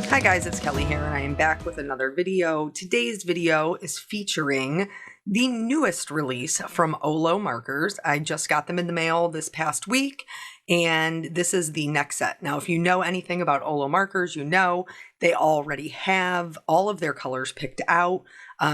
Hi guys, it's Kelly here and I am back with another video. Today's video is featuring the newest release from OLO markers. I just got them in the mail this past week and this is the next set. Now, if you know anything about OLO markers, you know they already have all of their colors picked out.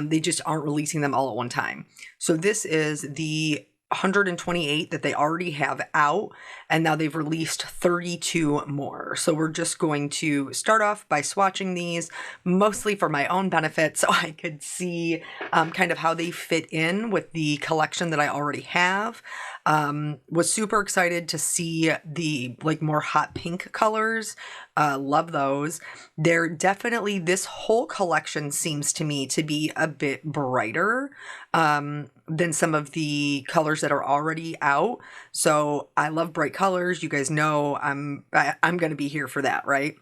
They just aren't releasing them all at one time. So this is the 128 that they already have out, and now they've released 32 more. So we're just going to start off by swatching these, mostly for my own benefit, so I could see kind of how they fit in with the collection that I already have. Was super excited to see the more hot pink colors. Love those. They're definitely, this whole collection seems to me to be a bit brighter than some of the colors that are already out. So I love bright colors. You guys know I'm going to be here for that, right?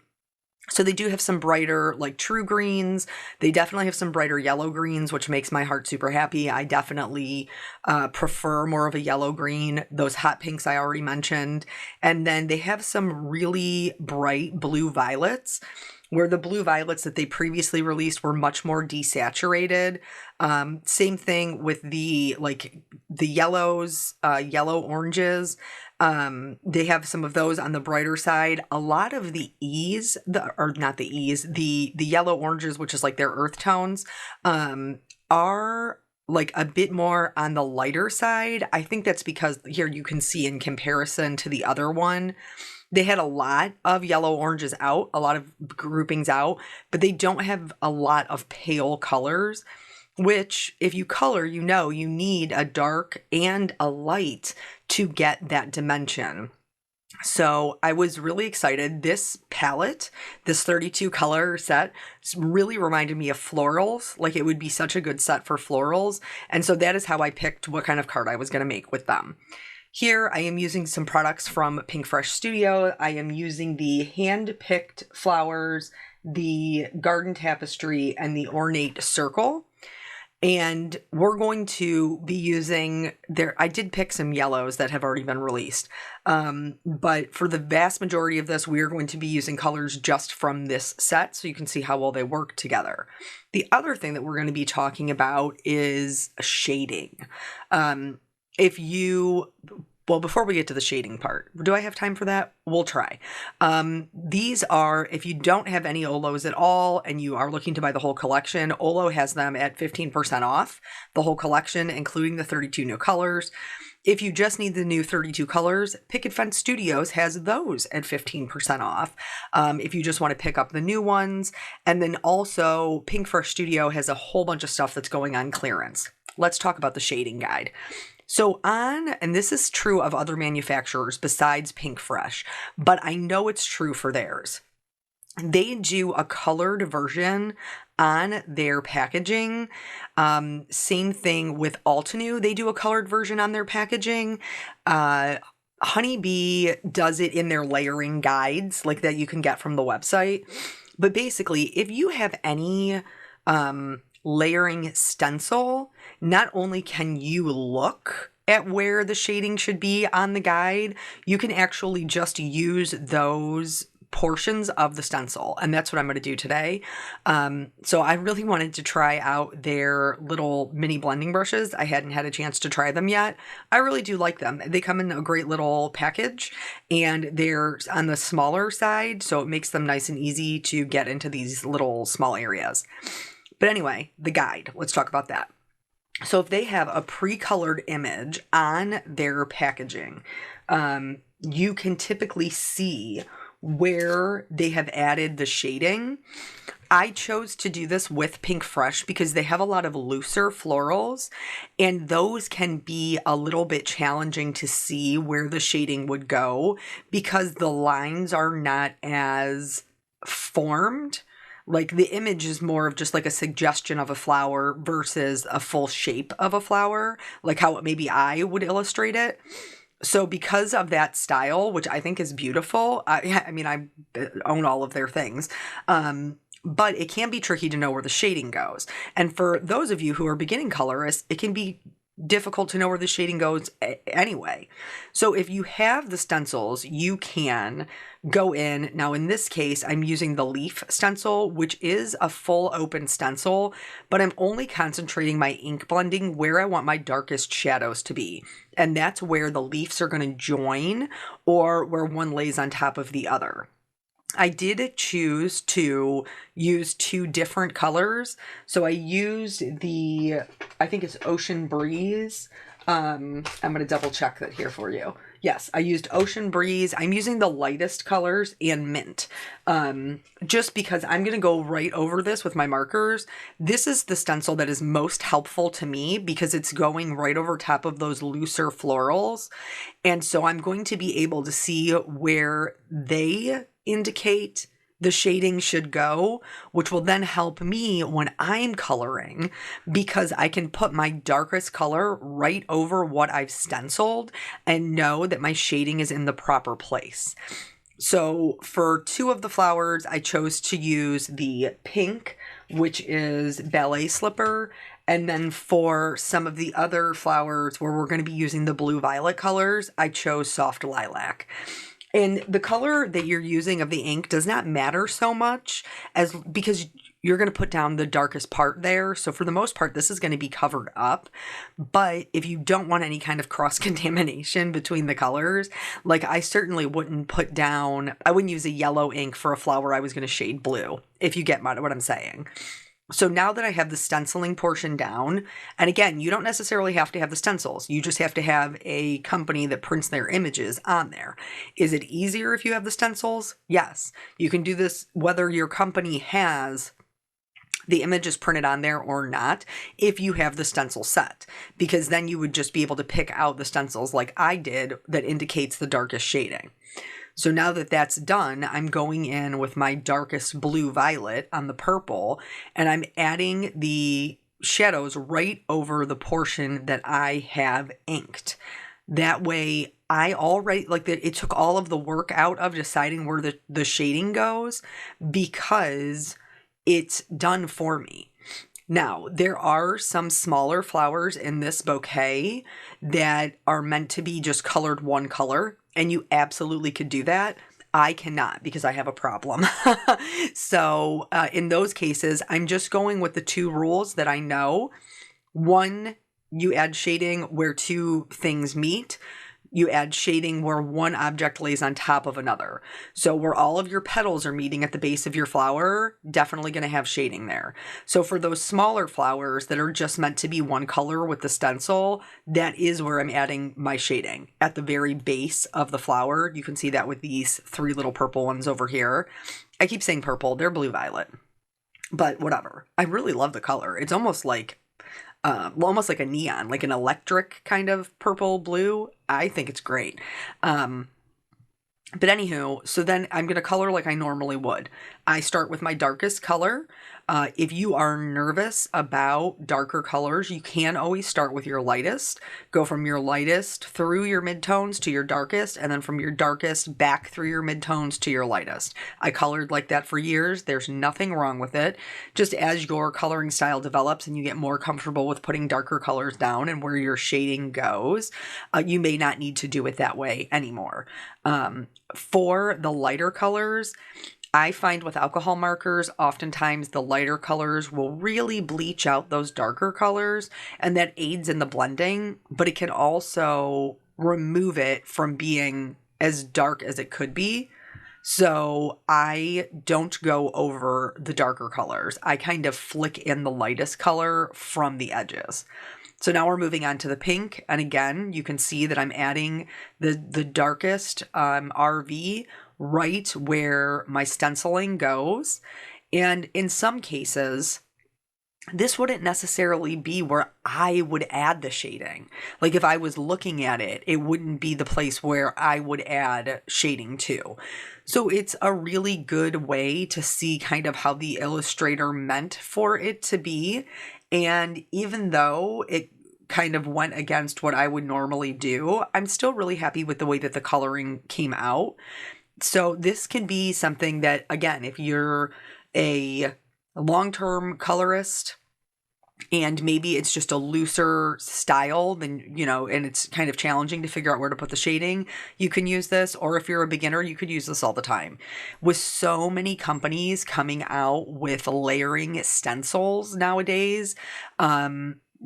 So they do have some brighter, like true greens. They definitely have some brighter yellow greens, which makes my heart super happy. I definitely prefer more of a yellow green. Those hot pinks I already mentioned. And then they have some really bright blue violets, where the blue violets that they previously released were much more desaturated. Same thing with the yellows, yellow oranges. They have some of those on the brighter side. A lot of the the yellow oranges, which is like their earth tones, are like a bit more on the lighter side. I think that's because here you can see in comparison to the other one, they had a lot of yellow oranges out, a lot of groupings out, but they don't have a lot of pale colors, which if you color, you know you need a dark and a light to get that dimension. So I was really excited. This palette, this 32 color set, really reminded me of florals. Like it would be such a good set for florals. And so that is how I picked what kind of card I was going to make with them. Here I am using some products from Pinkfresh Studio. I am using the hand-picked flowers, the garden tapestry, and the ornate circle. And we're going to be using I did pick some yellows that have already been released. But for the vast majority of this, we are going to be using colors just from this set, so you can see how well they work together. The other thing that we're going to be talking about is shading. Well, before we get to the shading part, do I have time for that? We'll try. These are, if you don't have any OLOs at all and you are looking to buy the whole collection, OLO has them at 15% off, the whole collection, including the 32 new colors. If you just need the new 32 colors, Pinkfresh Studios has those at 15% off. If you just want to pick up the new ones. And then also Pinkfresh Studio has a whole bunch of stuff that's going on clearance. Let's talk about the shading guide. So and this is true of other manufacturers besides Pinkfresh, but I know it's true for theirs. They do a colored version on their packaging. Same thing with Altenew. They do a colored version on their packaging. Honeybee does it in their layering guides, like that you can get from the website. But basically, if you have any layering stencil, not only can you look at where the shading should be on the guide, you can actually just use those portions of the stencil. And that's what I'm going to do today. So I really wanted to try out their little mini blending brushes. I hadn't had a chance to try them yet. I really do like them. They come in a great little package and they're on the smaller side, so it makes them nice and easy to get into these little small areas. But anyway, the guide, let's talk about that. So if they have a pre-colored image on their packaging, you can typically see where they have added the shading. I chose to do this with Pinkfresh because they have a lot of looser florals, and those can be a little bit challenging to see where the shading would go because the lines are not as formed. Like the image is more of just like a suggestion of a flower versus a full shape of a flower, like how maybe I would illustrate it. So because of that style, which I think is beautiful, I mean, I own all of their things, but it can be tricky to know where the shading goes. And for those of you who are beginning colorists, it can be difficult to know where the shading goes anyway. So if you have the stencils, you can go in. Now in this case, I'm using the leaf stencil, which is a full open stencil, but I'm only concentrating my ink blending where I want my darkest shadows to be. And that's where the leaves are going to join, or where one lays on top of the other. I did choose to use two different colors. So I used I think it's Ocean Breeze. I'm going to double check that here for you. Yes, I used Ocean Breeze. I'm using the lightest colors and Mint. Just because I'm going to go right over this with my markers. This is the stencil that is most helpful to me because it's going right over top of those looser florals. And so I'm going to be able to see where they indicate the shading should go, which will then help me when I'm coloring because I can put my darkest color right over what I've stenciled and know that my shading is in the proper place. So for two of the flowers, I chose to use the pink, which is Ballet Slipper. And then for some of the other flowers where we're going to be using the blue violet colors, I chose Soft Lilac. And the color that you're using of the ink does not matter so much because you're going to put down the darkest part there. So for the most part, this is going to be covered up. But if you don't want any kind of cross-contamination between the colors, like I certainly wouldn't I wouldn't use a yellow ink for a flower I was going to shade blue, if you get what I'm saying. So now that I have the stenciling portion down, and again, you don't necessarily have to have the stencils. You just have to have a company that prints their images on there. Is it easier if you have the stencils? Yes. You can do this whether your company has the images printed on there or not if you have the stencil set, because then you would just be able to pick out the stencils like I did that indicates the darkest shading. So now that that's done, I'm going in with my darkest blue violet on the purple, and I'm adding the shadows right over the portion that I have inked. That way, I already, it took all of the work out of deciding where the shading goes because it's done for me. Now, there are some smaller flowers in this bouquet that are meant to be just colored one color, and you absolutely could do that. I cannot because I have a problem. So in those cases, I'm just going with the two rules that I know. One, you add shading where two things meet. You add shading where one object lays on top of another. So where all of your petals are meeting at the base of your flower, definitely going to have shading there. So for those smaller flowers that are just meant to be one color with the stencil, that is where I'm adding my shading. At the very base of the flower, you can see that with these three little purple ones over here. I keep saying purple, they're blue violet, but whatever. I really love the color. It's almost like a neon, like an electric kind of purple blue. I think it's great. But anywho, so then I'm going to color like I normally would. I start with my darkest color. If you are nervous about darker colors, you can always start with your lightest. Go from your lightest through your midtones to your darkest, and then from your darkest back through your midtones to your lightest. I colored like that for years. There's nothing wrong with it. Just as your coloring style develops and you get more comfortable with putting darker colors down and where your shading goes, you may not need to do it that way anymore. For the lighter colors, I find with alcohol markers, oftentimes the lighter colors will really bleach out those darker colors, and that aids in the blending, but it can also remove it from being as dark as it could be. So I don't go over the darker colors. I kind of flick in the lightest color from the edges. So now we're moving on to the pink. And again, you can see that I'm adding the darkest RV right where my stenciling goes. And in some cases, this wouldn't necessarily be where I would add the shading. Like if I was looking at it, it wouldn't be the place where I would add shading to. So it's a really good way to see kind of how the illustrator meant for it to be. And even though it kind of went against what I would normally do, I'm still really happy with the way that the coloring came out. So this can be something that, again, if you're a long-term colorist and maybe it's just a looser style than, you know, and it's kind of challenging to figure out where to put the shading, you can use this. Or if you're a beginner, you could use this all the time. With so many companies coming out with layering stencils nowadays,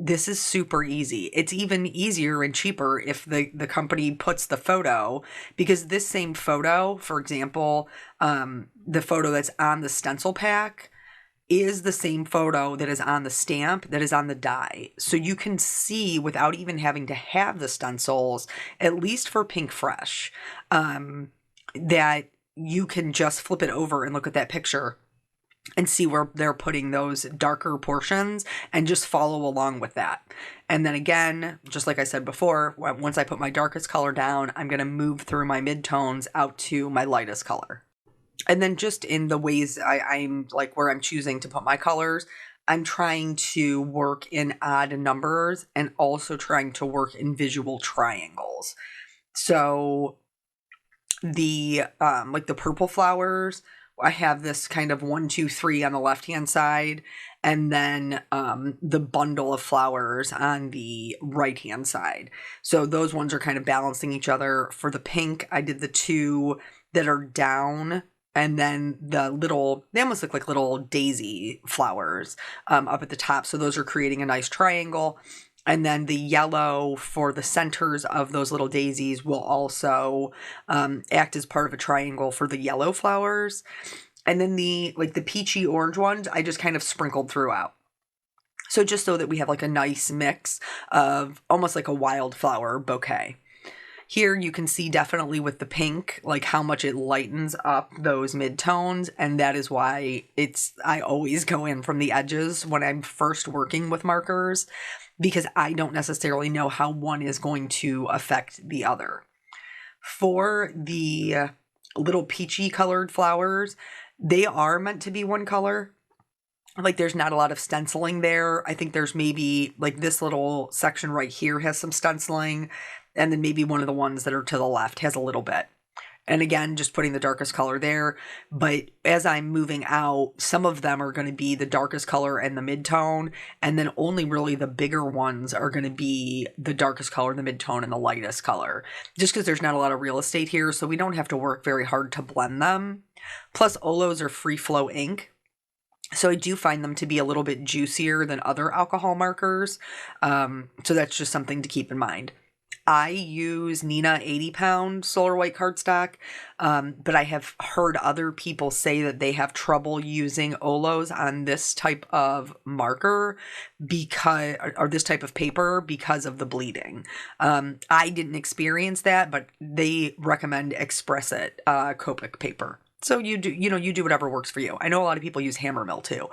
this is super easy. It's even easier and cheaper if the company puts the photo, because this same photo, for example, the photo that's on the stencil pack is the same photo that is on the stamp that is on the die. So you can see without even having to have the stencils, at least for Pinkfresh, that you can just flip it over and look at that picture and see where they're putting those darker portions and just follow along with that. And then again, just like I said before, once I put my darkest color down, I'm going to move through my midtones out to my lightest color. And then just in the ways I'm like where I'm choosing to put my colors, I'm trying to work in odd numbers and also trying to work in visual triangles. So the like the purple flowers, I have this kind of 1, 2, 3 on the left-hand side, and then the bundle of flowers on the right-hand side. So those ones are kind of balancing each other. For the pink, I did the 2 that are down, and then the little, they almost look like little daisy flowers up at the top. So those are creating a nice triangle. And then the yellow for the centers of those little daisies will also act as part of a triangle for the yellow flowers. And then the peachy orange ones, I just kind of sprinkled throughout. So just so that we have like a nice mix of almost like a wildflower bouquet. Here you can see definitely with the pink, like how much it lightens up those midtones. And that is why I always go in from the edges when I'm first working with markers, because I don't necessarily know how one is going to affect the other. For the little peachy colored flowers, they are meant to be one color. Like there's not a lot of stenciling there. I think there's maybe like this little section right here has some stenciling. And then maybe one of the ones that are to the left has a little bit. And again, just putting the darkest color there. But as I'm moving out, some of them are going to be the darkest color and the midtone. And then only really the bigger ones are going to be the darkest color, the midtone, and the lightest color. Just because there's not a lot of real estate here, so we don't have to work very hard to blend them. Plus, OLOs are free flow ink. So I do find them to be a little bit juicier than other alcohol markers. So that's just something to keep in mind. I use Nina 80-pound Solar White cardstock, but I have heard other people say that they have trouble using OLOs on this type of marker or this type of paper because of the bleeding. I didn't experience that, but they recommend Expressit Copic paper. So you do whatever works for you. I know a lot of people use Hammermill too.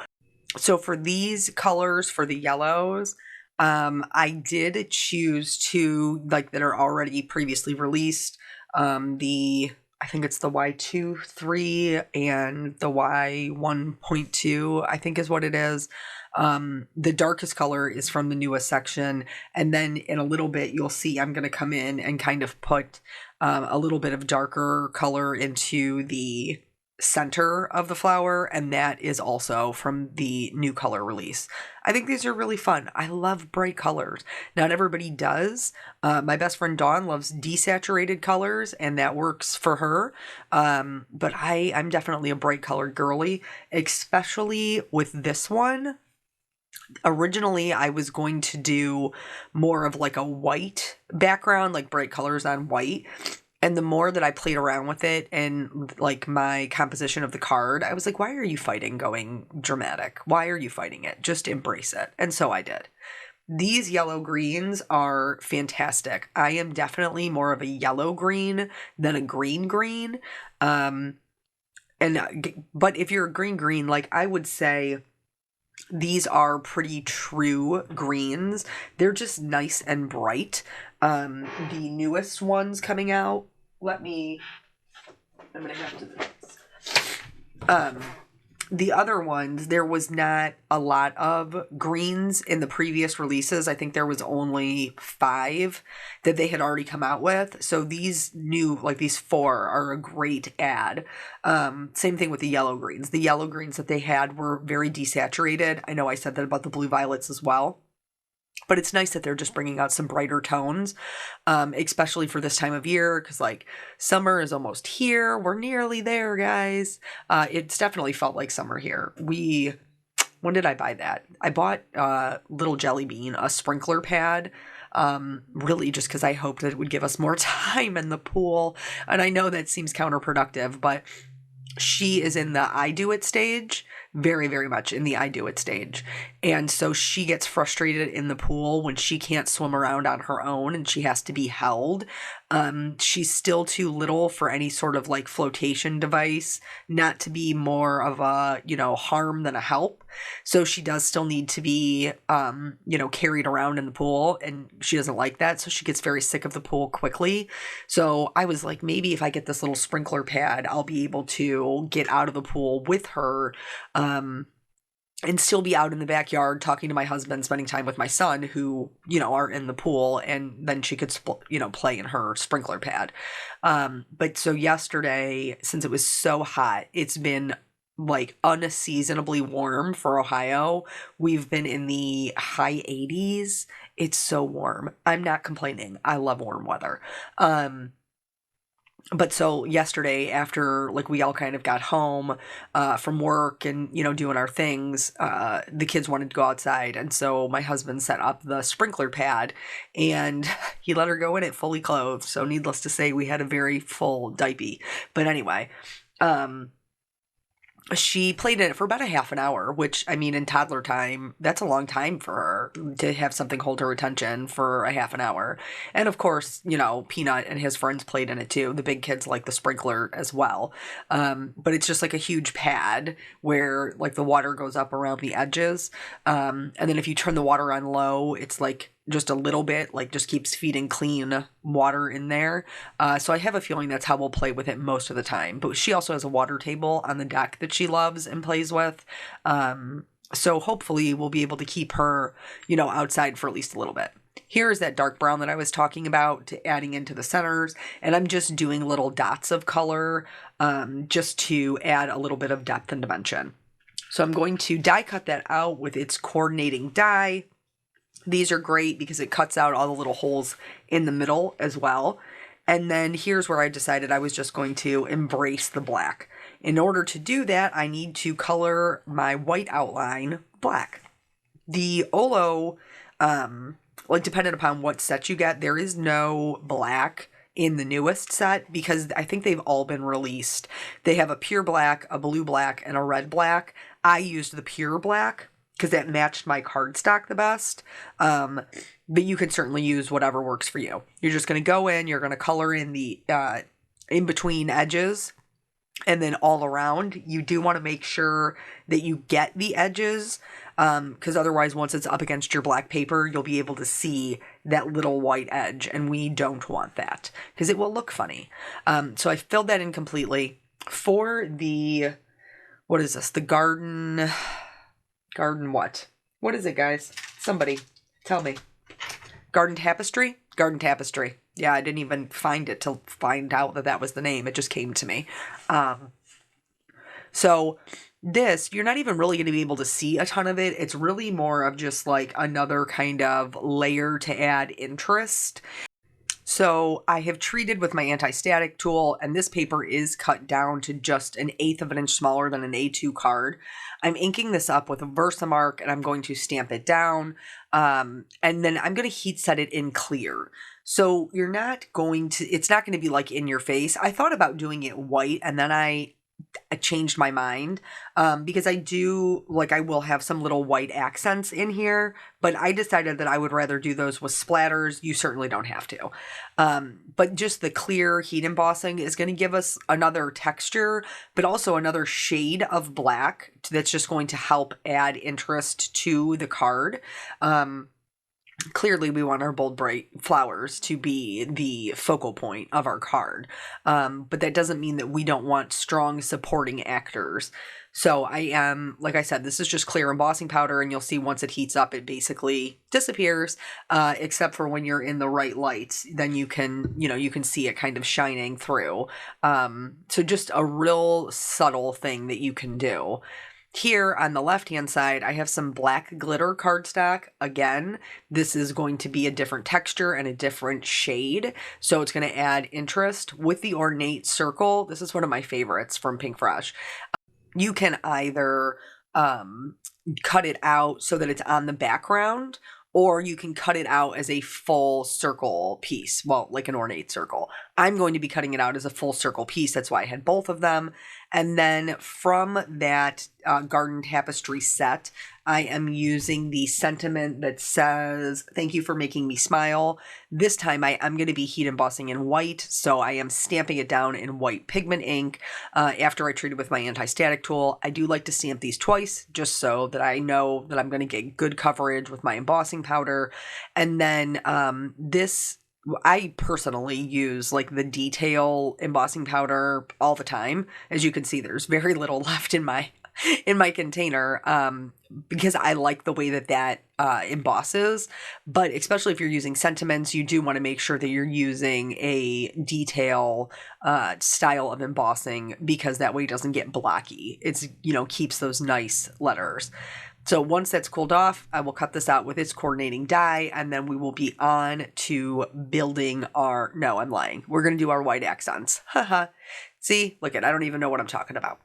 So for these colors, for the yellows, I did choose 2 like that are already previously released. I think it's the Y23 and the Y1.2, I think is what it is. The darkest color is from the newest section. And then in a little bit, you'll see I'm going to come in and kind of put a little bit of darker color into the center of the flower, and that is also from the new color release. I think these are really fun. I love bright colors. Not everybody does. My best friend Dawn loves desaturated colors, and that works for her. But I'm definitely a bright colored girly, especially with this one. Originally, I was going to do more of like a white background, like bright colors on white. And the more that I played around with it and like my composition of the card, I was like, why are you fighting going dramatic? Why are you fighting it? Just embrace it. And so I did. These yellow greens are fantastic. I am definitely more of a yellow green than a green green. But if you're a green, like I would say these are pretty true greens. They're just nice and bright. The newest ones coming out, I'm gonna have to The other ones, there was not a lot of greens in the previous releases. I think there was only 5 that they had already come out with. So these new, like these 4 are a great add. Same thing with the yellow greens. The yellow greens that they had were very desaturated. I know I said that about the blue violets as well. But it's nice that they're just bringing out some brighter tones, especially for this time of year, because like summer is almost here. We're nearly there, guys. It's definitely felt like summer here. When did I buy that? I bought Little Jelly Bean, a sprinkler pad, really just because I hoped that it would give us more time in the pool. And I know that seems counterproductive, but she is in the I do it stage, very, very much in the I do it stage. And so she gets frustrated in the pool when she can't swim around on her own and she has to be held. She's still too little for any sort of like flotation device, not to be more of a, harm than a help. So she does still need to be, carried around in the pool, and she doesn't like that. So she gets very sick of the pool quickly. So I was like, maybe if I get this little sprinkler pad, I'll be able to get out of the pool with her, and still be out in the backyard talking to my husband, spending time with my son who, are in the pool, and then she could, play in her sprinkler pad. But so yesterday, since it was so hot, it's been like unseasonably warm for Ohio. We've been in the high 80s. It's so warm. I'm not complaining. I love warm weather. But so yesterday, after like we all kind of got home from work and doing our things, the kids wanted to go outside, and so my husband set up the sprinkler pad, and he let her go in it fully clothed. So needless to say, we had a very full diaper. But anyway, she played in it for about a half an hour, which, I mean, in toddler time, that's a long time for her to have something hold her attention for a half an hour. And of course, Peanut and his friends played in it too. The big kids like the sprinkler as well. But it's just like a huge pad where like the water goes up around the edges. And then if you turn the water on low, it's like just a little bit, like just keeps feeding clean water in there. So I have a feeling that's how we'll play with it most of the time. But she also has a water table on the deck that she loves and plays with. So hopefully we'll be able to keep her, outside for at least a little bit. Here's that dark brown that I was talking about, adding into the centers. And I'm just doing little dots of color just to add a little bit of depth and dimension. So I'm going to die cut that out with its coordinating die. These are great because it cuts out all the little holes in the middle as well. And then here's where I decided I was just going to embrace the black. In order to do that, I need to color my white outline black. The OLO, depending upon what set you get, there is no black in the newest set because I think they've all been released. They have a pure black, a blue black, and a red black. I used the pure black because that matched my cardstock the best. But you can certainly use whatever works for you. You're just going to go in, you're going to color in the in between edges, and then all around. You do want to make sure that you get the edges, because otherwise once it's up against your black paper, you'll be able to see that little white edge, and we don't want that because it will look funny. So I filled that in completely. For the, what is this? The garden what? What is it, guys? Somebody tell me. Garden tapestry? Garden tapestry. Yeah, I didn't even find it to find out that that was the name. It just came to me. So this, you're not even really going to be able to see a ton of it. It's really more of just like another kind of layer to add interest. So I have treated with my anti-static tool, and this paper is cut down to just 1/8 of an inch smaller than an A2 card. I'm inking this up with a Versamark, and I'm going to stamp it down, and then I'm going to heat set it in clear. So you're not going to, it's not going to be like in your face. I thought about doing it white, and then I changed my mind because I will have some little white accents in here, but I decided that I would rather do those with splatters. You certainly don't have to. But just the clear heat embossing is going to give us another texture, but also another shade of black that's just going to help add interest to the card. Clearly, we want our bold, bright flowers to be the focal point of our card. But that doesn't mean that we don't want strong supporting actors. So I am, like I said, this is just clear embossing powder, and you'll see once it heats up, it basically disappears, except for when you're in the right light, then you can, you can see it kind of shining through. So just a real subtle thing that you can do. Here on the left-hand side, I have some black glitter cardstock. Again, this is going to be a different texture and a different shade, so it's going to add interest. With the ornate circle, this is one of my favorites from Pinkfresh. You can either cut it out so that it's on the background, or you can cut it out as a full circle piece. Well, like an ornate circle. I'm going to be cutting it out as a full circle piece. That's why I had both of them. And then from that garden tapestry set, I am using the sentiment that says, "Thank you for making me smile." This time I'm going to be heat embossing in white, so I am stamping it down in white pigment ink after I treat it with my anti-static tool. I do like to stamp these twice, just so that I know that I'm going to get good coverage with my embossing powder. And then I personally use like the detail embossing powder all the time. As you can see, there's very little left in my container because I like the way that embosses. But especially if you're using sentiments, you do want to make sure that you're using a detail style of embossing, because that way it doesn't get blocky. It's, keeps those nice letters. So once that's cooled off, I will cut this out with its coordinating die, and then we will be on to building no, I'm lying. We're going to do our white accents. Haha. See, look I don't even know what I'm talking about.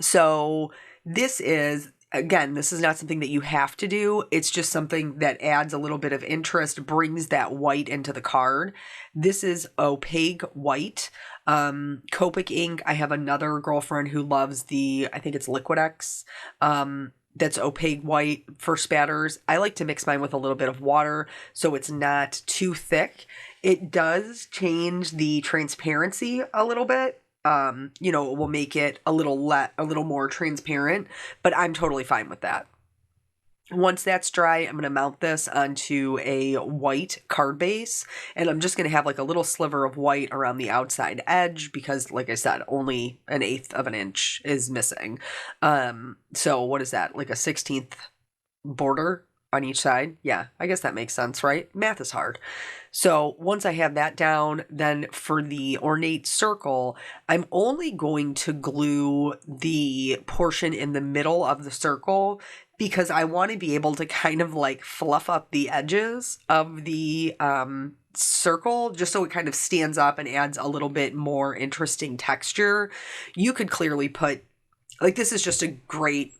So this is, again, this is not something that you have to do. It's just something that adds a little bit of interest, brings that white into the card. This is opaque white. Copic ink. I have another girlfriend who loves I think it's Liquid-X. That's opaque white for spatters. I like to mix mine with a little bit of water so it's not too thick. It does change the transparency a little bit. It will make it a little more transparent, but I'm totally fine with that. Once that's dry, I'm going to mount this onto a white card base, and I'm just going to have like a little sliver of white around the outside edge because, like I said, only 1/8 of an inch is missing. So what is that? Like a 1/16 border on each side? Yeah, I guess that makes sense, right? Math is hard. So once I have that down, then for the ornate circle, I'm only going to glue the portion in the middle of the circle because I want to be able to kind of like fluff up the edges of the circle just so it kind of stands up and adds a little bit more interesting texture. You could clearly put, like, this is just a great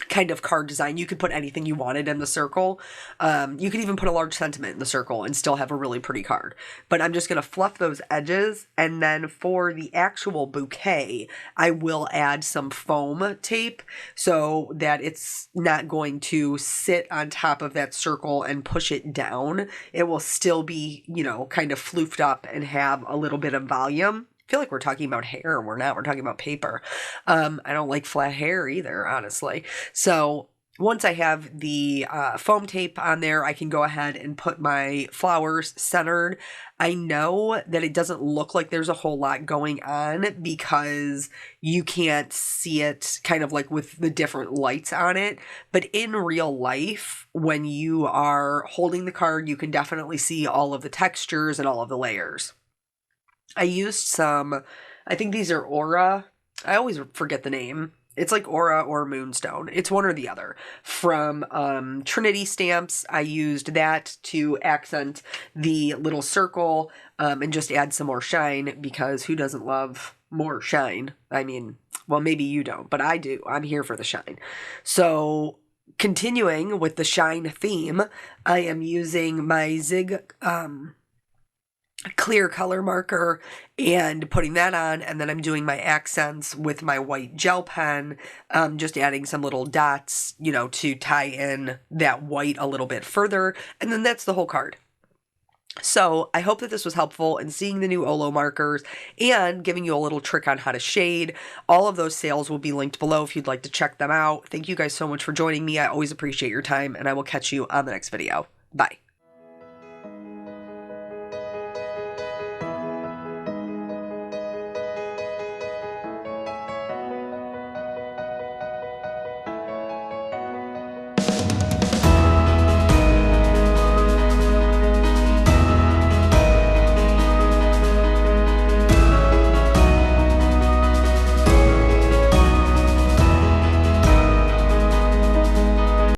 kind of card design. You could put anything you wanted in the circle. You could even put a large sentiment in the circle and still have a really pretty card. But I'm just going to fluff those edges. And then for the actual bouquet, I will add some foam tape so that it's not going to sit on top of that circle and push it down. It will still be, kind of floofed up and have a little bit of volume. I feel like we're talking about hair. We're not. We're talking about paper. I don't like flat hair either, honestly. So once I have the foam tape on there, I can go ahead and put my flowers centered. I know that it doesn't look like there's a whole lot going on because you can't see it kind of like with the different lights on it. But in real life, when you are holding the card, you can definitely see all of the textures and all of the layers. I used some, I think these are Aura. I always forget the name. It's like Aura or Moonstone. It's one or the other. From Trinity Stamps, I used that to accent the little circle and just add some more shine because who doesn't love more shine? I mean, well, maybe you don't, but I do. I'm here for the shine. So continuing with the shine theme, I am using my Zig clear color marker and putting that on, and then I'm doing my accents with my white gel pen, just adding some little dots, to tie in that white a little bit further, and then that's the whole card. So I hope that this was helpful in seeing the new OLO markers and giving you a little trick on how to shade. All of those sales will be linked below if you'd like to check them out. Thank you guys so much for joining me. I always appreciate your time, and I will catch you on the next video. Bye.